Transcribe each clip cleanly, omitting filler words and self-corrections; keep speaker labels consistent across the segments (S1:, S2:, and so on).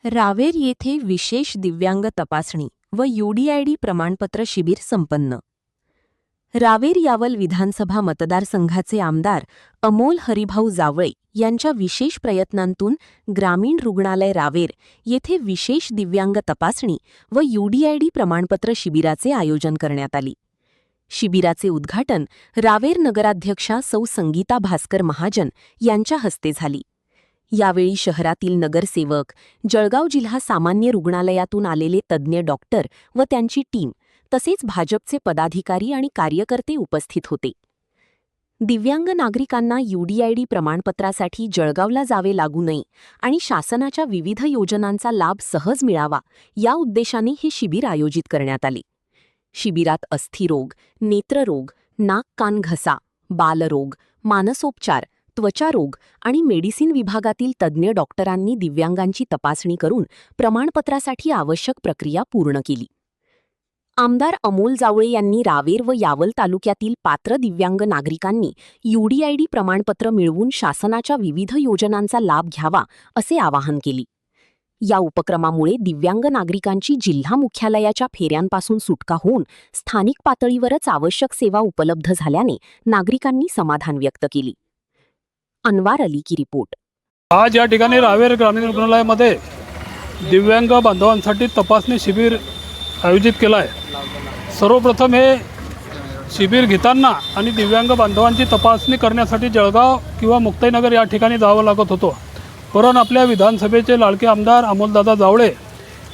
S1: रावेर येथे विशेष दिव्यांग तपासणी व UDID प्रमाणपत्र शिबिर संपन्न। रावेर यावल विधानसभा मतदारसंघाचे आमदार अमोल हरिभाऊ जावळे यांच्या विशेष प्रयत्नांतून ग्रामीण रुग्णालय रावेर येथे विशेष दिव्यांग तपासणी व UDID प्रमाणपत्र शिबिराचे आयोजन करण्यात आले। शिबिराचे उद्घाटन रावेर नगराध्यक्षा सौ संगीता भास्कर महाजन यांच्या हस्ते झाले। यावेळी शहरातील नगरसेवक, जळगाव जिल्हा सामान्य रुग्णालयातून आलेले तज्ज्ञ डॉक्टर व त्यांची टीम तसेच भाजपचे पदाधिकारी आणि कार्यकर्ते उपस्थित होते। दिव्यांग नागरिकांना UDID प्रमाणपत्रासाठी जळगावला जावे लागू नये आणि शासनाच्या विविध योजनांचा लाभ सहज मिळावा या उद्देशाने हे शिबिर आयोजित करण्यात आले। शिबिरात अस्थिरोग, नेत्ररोग, नाक कान घसा, बालरोग, मानसोपचार, त्वचारोग आणि मेडिसिन विभागातील तज्ज्ञ डॉक्टरांनी दिव्यांगांची तपासणी करून प्रमाणपत्रासाठी आवश्यक प्रक्रिया पूर्ण केली। आमदार अमोल जावळे यांनी रावेर व यावल तालुक्यातील पात्र दिव्यांग नागरिकांनी UDID प्रमाणपत्र मिळवून शासनाच्या विविध योजनांचा लाभ घ्यावा असे आवाहन केले। या उपक्रमामुळे दिव्यांग नागरिकांची जिल्हा मुख्यालयाच्या फेऱ्यांपासून सुटका होऊन स्थानिक पातळीवरच आवश्यक सेवा उपलब्ध झाल्याने नागरिकांनी समाधान व्यक्त केले। अनवार अली की रिपोर्ट।
S2: आज या ठिकाणी रावेर ग्रामीण रुग्णालयामध्ये दिव्यांग बांधवांसाठी तपासणी शिबिर आयोजित केलं आहे। सर्वप्रथम हे शिबिर घेताना आणि दिव्यांग बांधवांची तपासणी करण्यासाठी जळगाव किंवा मुक्ताईनगर या ठिकाणी जावं लागत होतं, परंतु आपल्या विधानसभेचे लाडके आमदार अमोलदादा जावळे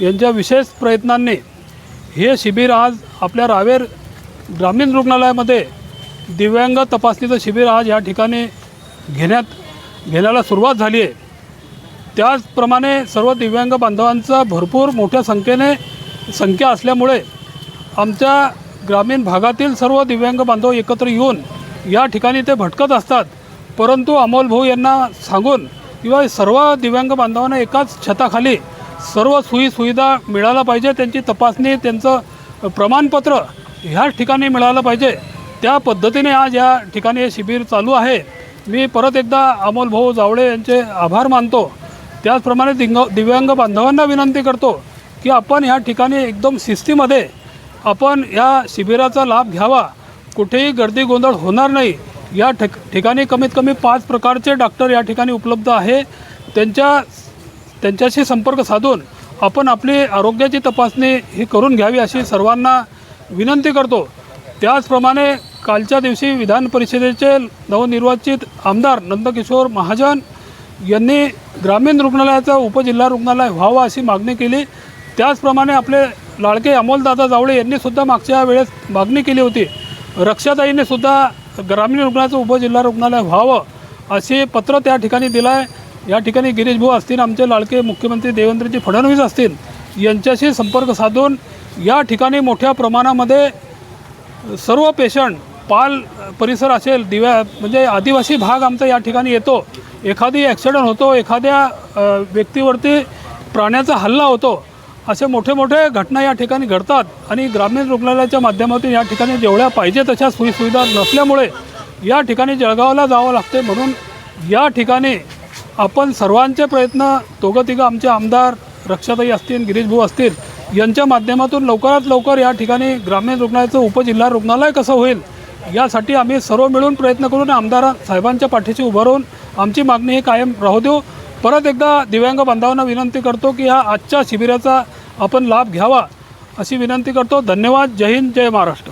S2: यांच्या विशेष प्रयत्नांनी हे शिबिर आज आपल्या रावेर ग्रामीण रुग्णालयामध्ये दिव्यांग तपासणीचं शिबिर आज या ठिकाणी घेण्याला सुरुवात झाली आहे। त्याचप्रमाणे सर्व दिव्यांग बांधवांचा भरपूर मोठ्या संख्या असल्यामुळे आमच्या ग्रामीण भागातील सर्व दिव्यांग बांधव एकत्र येऊन या ठिकाणी ते भटकत असतात, परंतु अमोल भाऊ यांना सांगून किंवा सर्व दिव्यांग बांधवांना एकाच छताखाली सर्व सुविधा मिळायला पाहिजे, त्यांची तपासणी, त्यांचं प्रमाणपत्र ह्याच ठिकाणी मिळालं पाहिजे, त्या पद्धतीने आज या ठिकाणी हे शिबिर चालू आहे। मी परत एकदा अमोल भाऊ जावळे यांचे आभार मानतो। त्याचप्रमाणे दिव्यांग बांधवांना विनंती करतो की आपण ह्या ठिकाणी एकदम शिस्तीमध्ये आपण या शिबिराचा लाभ घ्यावा, कुठेही गर्दी गोंधळ होणार नाही। या ठिकाणी कमीत कमी 5 प्रकारचे डॉक्टर या ठिकाणी उपलब्ध आहे, त्यांच्याशी संपर्क साधून आपण आपली आरोग्याची तपासणी ही करून घ्यावी अशी सर्वांना विनंती करतो। त्याचप्रमाणे कालच्या दिवशी विधान परिषदेचे नवनिर्वाचित आमदार नंदकिशोर महाजन यांनी ग्रामीण रुग्णालयाचं उपजिल्हा रुग्णालय व्हावं अशी मागणी केली। त्याचप्रमाणे आपले लाडके अमोलदादा जावळे यांनी सुद्धा मागच्या वेळेस मागणी केली होती। रक्षाताईंनी सुद्धा ग्रामीण रुग्णालयाचं उपजिल्हा रुग्णालय व्हावं असे पत्र त्या ठिकाणी दिलं आहे। या ठिकाणी गिरीश भाऊ असतील, आमचे लाडके मुख्यमंत्री देवेंद्रजी फडणवीस असतील, यांच्याशी संपर्क साधून या ठिकाणी मोठ्या प्रमाणामध्ये सर्व पेशंट, पाल परिसर असेल, म्हणजे आदिवासी भाग आमचा या ठिकाणी येतो, एखादी ॲक्सिडेंट होतो, एखाद्या व्यक्तीवरती प्राण्याचा हल्ला होतो, असे मोठे घटना या ठिकाणी घडतात आणि ग्रामीण रुग्णालयाच्या माध्यमातून या ठिकाणी जेवढ्या पाहिजे तशा सुविधा नसल्यामुळे या ठिकाणी जळगावला जावं लागते। म्हणून या ठिकाणी आपण सर्वांचे प्रयत्न, दोघं-तिघं आमचे आमदार रक्षाताई असतील, गिरीश भाऊ असतील, यांच्या माध्यमातून लवकरात लवकर या ठिकाणी ग्रामीण रुग्णालयाचं उपजिल्हा रुग्णालय कसं होईल यासाठी आम्ही सर्व मिळून प्रयत्न करून आमदार साहेबांच्या पाठीशी उभं राहून आमची मागणी ही कायम राहू देऊ। परत एकदा दिव्यांग बांधवांना विनंती करतो की ह्या आजच्या शिबिराचा आपण लाभ घ्यावा अशी विनंती करतो। धन्यवाद। जय हिंद, जय महाराष्ट्र।